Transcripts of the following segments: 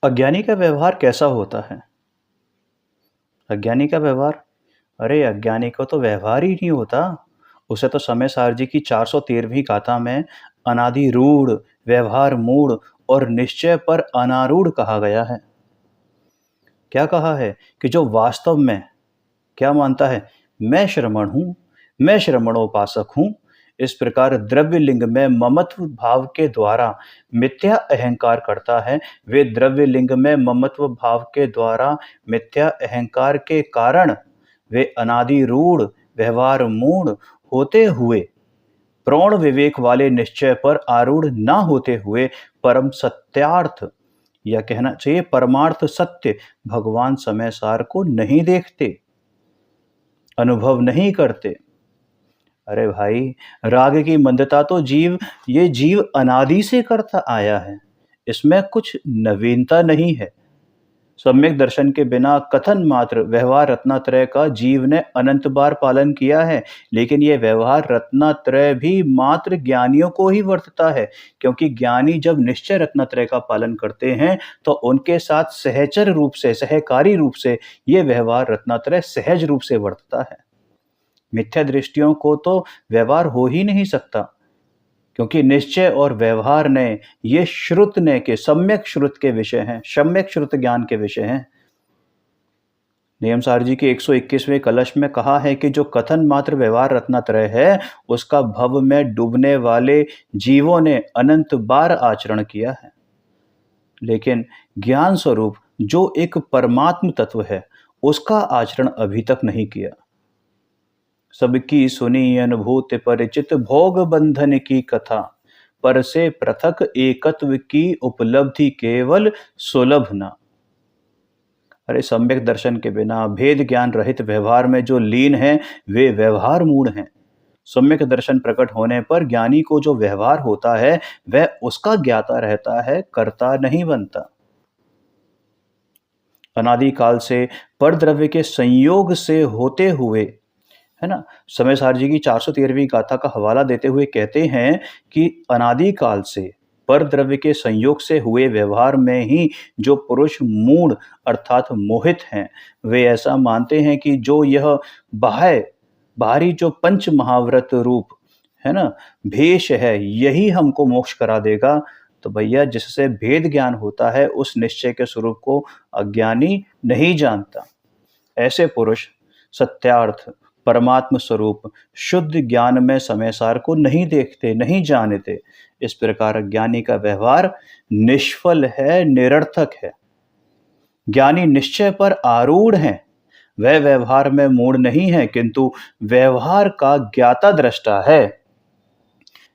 अज्ञानी का व्यवहार कैसा होता है? अज्ञानी का व्यवहार? अरे अज्ञानी को तो व्यवहार ही नहीं होता। उसे तो समय सार जी की 413वीं गाथा में अनादि रूढ़, व्यवहार मूढ़ और निश्चय पर अनारूढ़ कहा गया है। क्या कहा है कि जो वास्तव में क्या मानता है, मैं श्रमण हूँ, मैं श्रमणोपासक हूँ, इस प्रकार द्रव्य लिंग में ममत्व भाव के द्वारा मिथ्या अहंकार करता है, वे द्रव्य लिंग में ममत्व भाव के द्वारा मिथ्या अहंकार के कारण वे अनादि रूढ़, व्यवहार मूढ़ होते हुए प्रौढ़ विवेक वाले निश्चय पर आरूढ़ न होते हुए परम सत्यार्थ या कहना चाहिए परमार्थ सत्य भगवान समय सार को नहीं देखते, अनुभव नहीं करते। अरे भाई, राग की मंदता तो ये जीव अनादि से करता आया है, इसमें कुछ नवीनता नहीं है। सम्यक दर्शन के बिना कथन मात्र व्यवहार रत्नत्रय का जीव ने अनंत बार पालन किया है, लेकिन ये व्यवहार रत्नत्रय भी मात्र ज्ञानियों को ही वर्तता है, क्योंकि ज्ञानी जब निश्चय रत्नत्रय का पालन करते हैं तो उनके साथ सहचर रूप से, सहकारी रूप से ये व्यवहार रत्नत्रय सहज रूप से वर्तता है। मिथ्या दृष्टियों को तो व्यवहार हो ही नहीं सकता, क्योंकि निश्चय और व्यवहार ने ये श्रुत ने के सम्यक श्रुत के विषय हैं, सम्यक श्रुत ज्ञान के विषय हैं। नियम सार जी के 121वें कलश में कहा है कि जो कथन मात्र व्यवहार रत्नत्रय है, उसका भव में डूबने वाले जीवों ने अनंत बार आचरण किया है, लेकिन ज्ञान स्वरूप जो एक परमात्म तत्व है, उसका आचरण अभी तक नहीं किया। सबकी सुनी अनुभूति परिचित भोग बंधन की कथा, पर से पृथक एकत्व की उपलब्धि केवल सुलभ न। अरे सम्यक दर्शन के बिना भेद ज्ञान रहित व्यवहार में जो लीन है, वे व्यवहार मूढ़ हैं। सम्यक दर्शन प्रकट होने पर ज्ञानी को जो व्यवहार होता है, वह उसका ज्ञाता रहता है, कर्ता नहीं बनता। अनादिकाल से परद्रव्य के संयोग से होते हुए, है ना, समय सार जी की 413वीं गाथा का हवाला देते हुए कहते हैं कि अनादिकाल से पर द्रव्य के संयोग से हुए व्यवहार में ही जो पुरुष मूढ़ अर्थात मोहित हैं, वे ऐसा मानते हैं कि जो यह बाहरी जो पंच महाव्रत रूप है ना, भेष है, यही हमको मोक्ष करा देगा। तो भैया, जिससे भेद ज्ञान होता है, उस निश्चय के स्वरूप को अज्ञानी नहीं जानता। ऐसे पुरुष सत्यार्थ परमात्म स्वरूप शुद्ध ज्ञान में समय सार को नहीं देखते, नहीं जानते। इस प्रकार ज्ञानी का व्यवहार निष्फल है, निरर्थक है। ज्ञानी निश्चय पर आरूढ़ हैं, वह व्यवहार में मूढ़ नहीं है, किंतु व्यवहार का ज्ञाता दृष्टा है।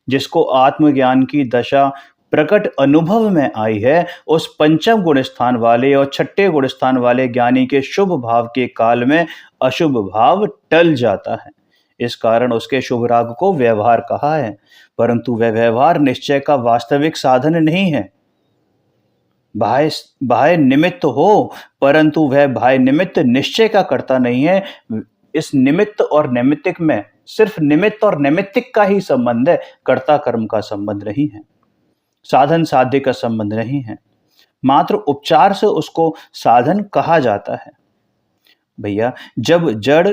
जिसको आत्मज्ञान की दशा प्रकट अनुभव में आई है, उस पंचम गुण स्थान वाले और छठे गुण स्थान वाले ज्ञानी के शुभ भाव के काल में अशुभ भाव टल जाता है। इस कारण उसके शुभ राग को व्यवहार कहा है, परंतु वह व्यवहार निश्चय का वास्तविक साधन नहीं है। बाह्य निमित्त हो, परंतु वह बाह्य निमित्त निश्चय का कर्ता नहीं है। इस निमित्त और नैमित्तिक में सिर्फ निमित्त और नैमित्तिक का ही संबंध है, कर्ता कर्म का संबंध नहीं है, साधन साध्य का संबंध नहीं है। मात्र उपचार से उसको साधन कहा जाता है। भैया, जब जड़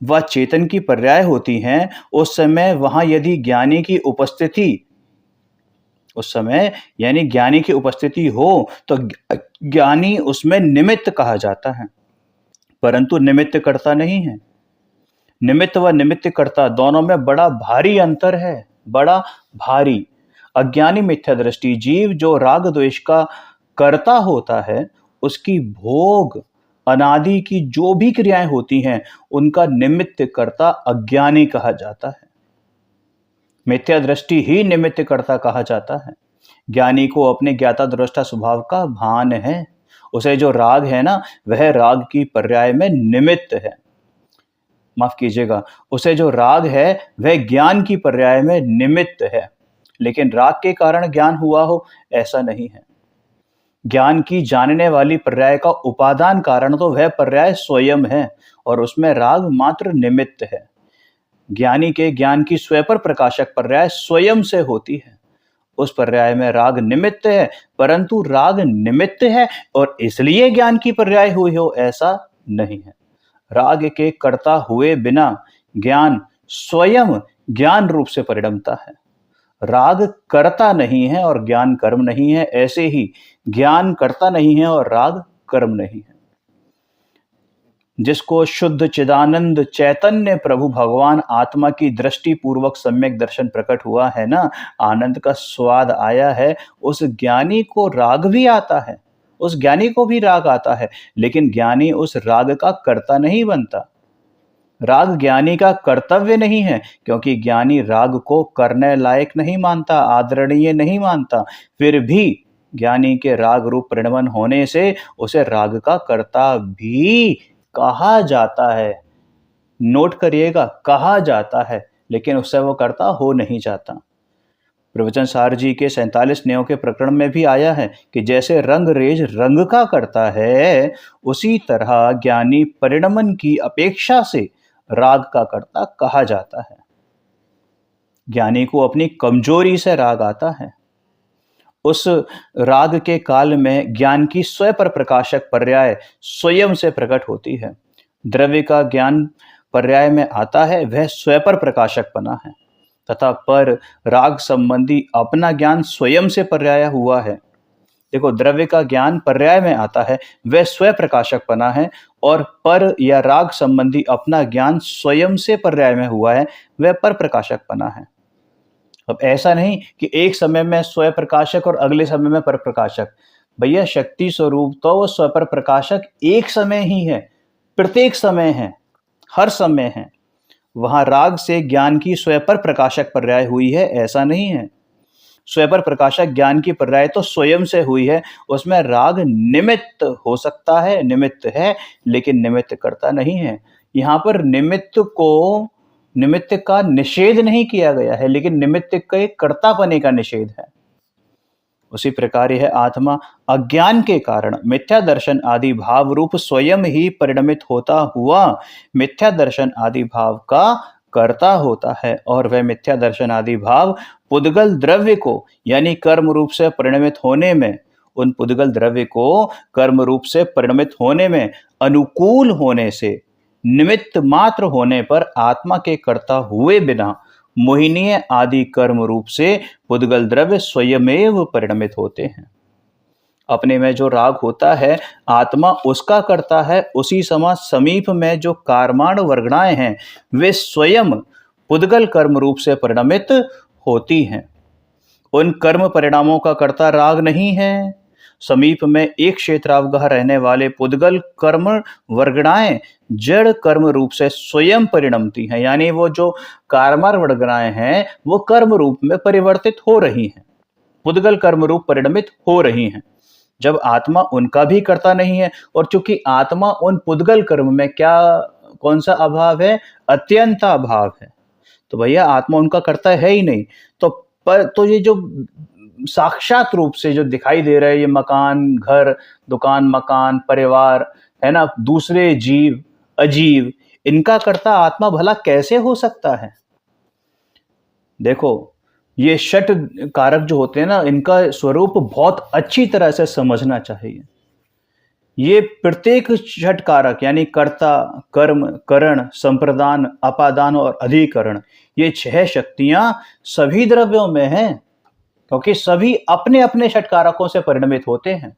व चेतन की पर्याय होती हैं, उस समय वहां यदि ज्ञानी की उपस्थिति, उस समय यानी ज्ञानी की उपस्थिति हो तो ज्ञानी उसमें निमित्त कहा जाता है, परंतु निमित्त कर्ता नहीं है। निमित्त व निमित्त कर्ता दोनों में बड़ा भारी अंतर है, बड़ा भारी। अज्ञानी मिथ्या दृष्टि जीव जो राग द्वेष का कर्ता होता है, उसकी भोग अनादि की जो भी क्रियाएं होती हैं, उनका निमित्त कर्ता अज्ञानी कहा जाता है। मिथ्या दृष्टि ही निमित्त कर्ता कहा जाता है। ज्ञानी को अपने ज्ञाता दृष्टा स्वभाव का भान है। उसे जो राग है ना, वह राग की पर्याय में निमित्त है। माफ कीजिएगा, उसे जो राग है वह ज्ञान की पर्याय में निमित्त है, लेकिन राग के कारण ज्ञान हुआ हो ऐसा नहीं है। ज्ञान की जानने वाली पर्याय का उपादान कारण तो वह पर्याय स्वयं है और उसमें राग मात्र निमित्त है। ज्ञानी के ज्ञान की स्वयं पर प्रकाशक पर्याय स्वयं से होती है। उस पर्याय में राग निमित्त है, परंतु राग निमित्त है और इसलिए ज्ञान की पर्याय हुई हो, ऐसा नहीं है। राग के कर्ता हुए बिना ज्ञान स्वयं ज्ञान रूप से परिणमता है। राग कर्ता नहीं है और ज्ञान कर्म नहीं है, ऐसे ही ज्ञान कर्ता नहीं है और राग कर्म नहीं है। जिसको शुद्ध चिदानंद चैतन्य प्रभु भगवान आत्मा की दृष्टि पूर्वक सम्यक दर्शन प्रकट हुआ है ना, आनंद का स्वाद आया है, उस ज्ञानी को राग भी आता है, उस ज्ञानी को भी राग आता है, लेकिन ज्ञानी उस राग का कर्ता नहीं बनता। राग ज्ञानी का कर्तव्य नहीं है, क्योंकि ज्ञानी राग को करने लायक नहीं मानता, आदरणीय नहीं मानता। फिर भी ज्ञानी के राग रूप परिणमन होने से उसे राग का कर्ता भी कहा जाता है। नोट करिएगा, कहा जाता है, लेकिन उससे वो कर्ता हो नहीं जाता। प्रवचन सार जी के 47 न्यायों के प्रकरण में भी आया है कि जैसे रंग रेज रंग का करता है, उसी तरह ज्ञानी परिणमन की अपेक्षा से राग का कर्ता कहा जाता है। ज्ञानी को अपनी कमजोरी से राग आता है। उस राग के काल में ज्ञान की स्वयं पर प्रकाशक पर्याय स्वयं से प्रकट होती है। द्रव्य का ज्ञान पर्याय में आता है, वह स्वयं पर प्रकाशक बना है, तथा पर राग संबंधी अपना ज्ञान स्वयं से पर्याय हुआ है। देखो, द्रव्य का ज्ञान पर्याय में आता है, वह स्वयं प्रकाशक बना है, और पर या राग संबंधी अपना ज्ञान स्वयं से पर्याय में हुआ है, वह पर प्रकाशक बना है। अब ऐसा नहीं कि एक समय में स्वयं प्रकाशक और अगले समय में पर प्रकाशक। भैया, शक्ति स्वरूप तो वो स्व पर प्रकाशक एक समय ही है, प्रत्येक समय है, हर समय है। वहां राग से ज्ञान की स्वयं पर प्रकाशक पर्याय हुई है, ऐसा नहीं है। स्वयं पर प्रकाशक ज्ञान की पर्याय तो स्वयं से हुई है, उसमें राग निमित्त हो सकता है, निमित्त है, लेकिन निमित्त करता नहीं है। यहाँ पर निमित्त का निषेध नहीं किया गया है, लेकिन निमित्त के कर्तापने का निषेध है। उसी प्रकार यह आत्मा अज्ञान के कारण मिथ्या दर्शन आदि भाव रूप स्वयं ही परिणमित होता हुआ मिथ्या दर्शन आदि भाव का कर्ता होता है, और वह मिथ्या दर्शन आदि भाव पुद्गल द्रव्य को यानी कर्म रूप से परिणमित होने में, उन पुद्गल द्रव्य को कर्म रूप से परिणमित होने में अनुकूल होने से निमित्त मात्र होने पर आत्मा के कर्ता हुए बिना मोहिनीय आदि कर्म रूप से पुद्गल द्रव्य स्वयमेव परिणमित होते हैं। अपने में जो राग होता है, आत्मा उसका करता है, उसी समय समीप में जो कार्माण वर्गणाएं हैं, वे स्वयं पुद्गल कर्म रूप से परिणमित होती हैं। उन कर्म परिणामों का कर्ता राग नहीं है। समीप में एक क्षेत्रावगाह रहने वाले पुद्गल कर्म वर्गणाएं जड़ कर्म रूप से स्वयं परिणमती हैं, यानी वो जो कार्मार वर्गणाएं हैं वो कर्म रूप में परिवर्तित हो रही हैं, पुद्गल कर्म रूप परिणमित हो रही हैं, जब आत्मा उनका भी करता नहीं है। और चूंकि आत्मा उन पुद्गल कर्म में कौन सा अभाव है? अत्यंत अभाव है। तो भैया, आत्मा उनका करता है ही नहीं। तो ये जो साक्षात रूप से जो दिखाई दे रहा है, ये मकान, घर, दुकान, मकान, परिवार है ना, दूसरे जीव, अजीव, इनका कर्ता आत्मा भला कैसे हो सकता है? देखो, ये षट कारक जो होते हैं ना, इनका स्वरूप बहुत अच्छी तरह से समझना चाहिए। ये प्रत्येक षट कारक यानी कर्ता, कर्म, करण, संप्रदान, अपादान और अधिकरण, ये 6 शक्तियां सभी द्रव्यों में हैं, क्योंकि सभी अपने अपने षट कारकों से परिणमित होते हैं।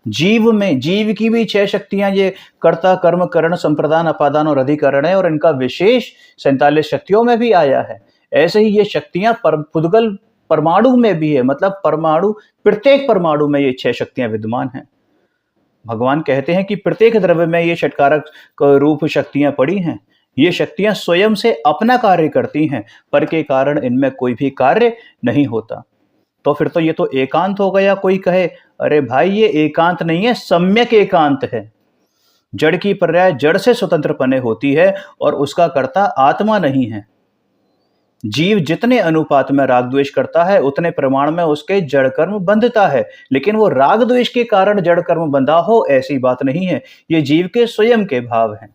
जीव की भी 6 शक्तियां, ये कर्ता, कर्म, करण, संप्रदान, अपादान और अधिकरण है, और इनका विशेष 47 शक्तियों में भी आया है। ऐसे ही ये शक्तियां पुद्गल परमाणु में भी है, मतलब प्रत्येक परमाणु में ये 6 शक्तियां विद्यमान हैं। भगवान कहते हैं कि प्रत्येक द्रव्य में ये षटकारक रूप शक्तियां पड़ी हैं। ये शक्तियां स्वयं से अपना कार्य करती हैं, पर के कारण इनमें कोई भी कार्य नहीं होता। तो फिर तो ये तो एकांत हो गया। कोई कहे, अरे भाई, ये एकांत नहीं है, सम्यक एकांत है। जड़ की पर्याय जड़ से स्वतंत्रपने होती है, और उसका कर्ता आत्मा नहीं है। जीव जितने अनुपात में राग द्वेष करता है, उतने प्रमाण में उसके जड़ कर्म बंधता है, लेकिन वो राग द्वेष के कारण जड़ कर्म बंधा हो, ऐसी बात नहीं है। ये जीव के स्वयं के भाव हैं।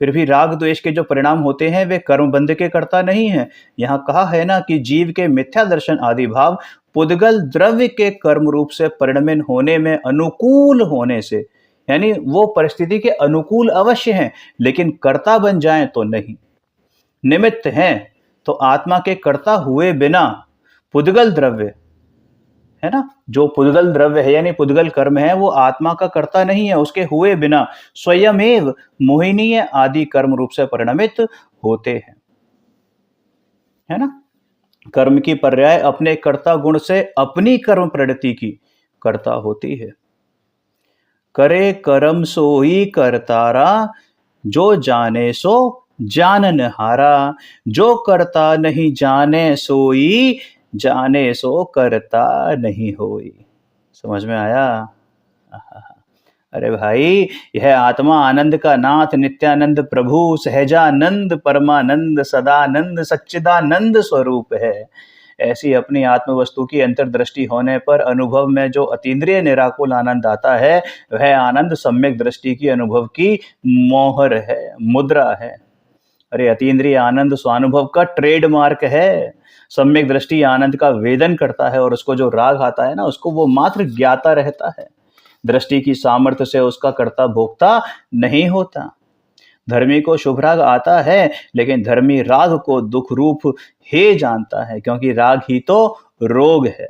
फिर भी राग द्वेष के जो परिणाम होते हैं वे कर्म बंध के कर्ता नहीं है। यहाँ कहा है ना कि जीव के मिथ्या दर्शन आदि भाव पुद्गल द्रव्य के कर्म रूप से परिणमित होने में अनुकूल होने से, यानी वो परिस्थिति के अनुकूल अवश्य हैं, लेकिन कर्ता बन जाएं तो नहीं। निमित्त हैं तो आत्मा के कर्ता हुए बिना पुद्गल द्रव्य है ना, जो पुद्गल द्रव्य है यानी पुद्गल कर्म है वो आत्मा का कर्ता नहीं है, उसके हुए बिना स्वयमेव मोहिनीय आदि कर्म रूप से परिणमित होते हैं, है ना। कर्म की पर्याय अपने कर्ता गुण से अपनी कर्म प्रवृत्ति की कर्ता होती है। करे कर्म सोई करतारा, जो जाने सो जाननहारा। जो करता नहीं जाने सोई, जाने सो करता नहीं होई। समझ में आया? अरे भाई, यह आत्मा आनंद का नाथ नित्यानंद प्रभु सहजानंद परमानंद सदानंद सच्चिदानंद स्वरूप है। ऐसी अपनी आत्म वस्तु की अंतर्दृष्टि होने पर अनुभव में जो अतीन्द्रिय निराकुल आनंद आता है, वह आनंद सम्यक दृष्टि की अनुभव की मोहर है, मुद्रा है। अरे अतीन्द्रिय आनंद स्वानुभव का ट्रेडमार्क है। सम्यक दृष्टि आनंद का वेदन करता है और उसको जो राग आता है ना, उसको वो मात्र ज्ञाता रहता है। दृष्टि की सामर्थ्य से उसका कर्ता भोक्ता नहीं होता। धर्मी को शुभ राग आता है, लेकिन धर्मी राग को दुख रूप हे जानता है, क्योंकि राग ही तो रोग है।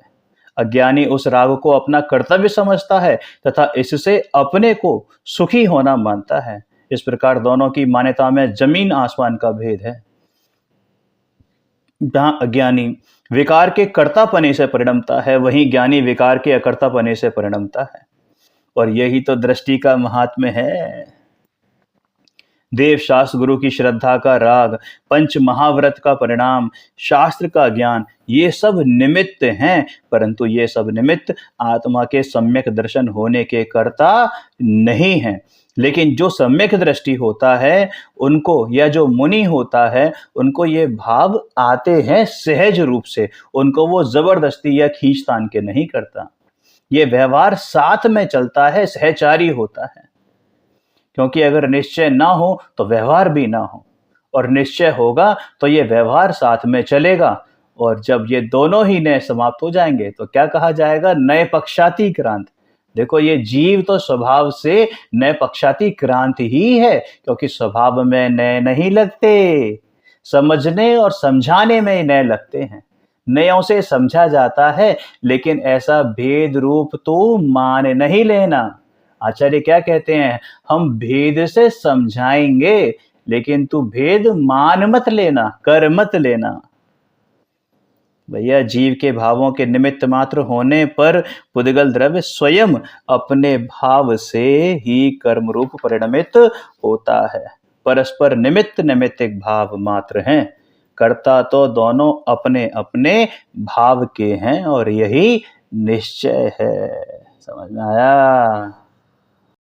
अज्ञानी उस राग को अपना कर्तव्य समझता है तथा इससे अपने को सुखी होना मानता है। इस प्रकार दोनों की मान्यता में जमीन आसमान का भेद है। जहां अज्ञानी विकार के कर्तापने से परिणमता है, वहीं ज्ञानी विकार के अकर्तापने से परिणमता है। और यही तो दृष्टि का महात्म्य है। देव शास्त्र गुरु की श्रद्धा का राग, पंच महाव्रत का परिणाम, शास्त्र का ज्ञान, ये सब निमित्त हैं, परंतु ये सब निमित्त आत्मा के सम्यक दर्शन होने के कर्ता नहीं हैं। लेकिन जो सम्यक दृष्टि होता है उनको, या जो मुनि होता है उनको ये भाव आते हैं सहज रूप से, उनको वो जबरदस्ती या खींचतान के नहीं करता। ये व्यवहार साथ में चलता है, सहचारी होता है। क्योंकि अगर निश्चय ना हो तो व्यवहार भी ना हो, और निश्चय होगा तो ये व्यवहार साथ में चलेगा। और जब ये दोनों ही नए समाप्त हो जाएंगे तो क्या कहा जाएगा? नए पक्षाती क्रांति। देखो, ये जीव तो स्वभाव से नए पक्षाती क्रांति ही है, क्योंकि स्वभाव में नए नहीं लगते, समझने और समझाने में नए लगते हैं। नयों से समझा जाता है, लेकिन ऐसा भेद रूप तो मान नहीं लेना। आचार्य क्या कहते हैं? हम भेद से समझाएंगे, लेकिन तू भेद मान मत लेना, कर मत लेना। भैया, जीव के भावों के निमित्त मात्र होने पर पुद्गल द्रव्य स्वयं अपने भाव से ही कर्म रूप परिणमित होता है। परस्पर निमित्त निमित्तिक भाव मात्र हैं। कर्ता तो दोनों अपने अपने भाव के हैं, और यही निश्चय है। समझ में आया?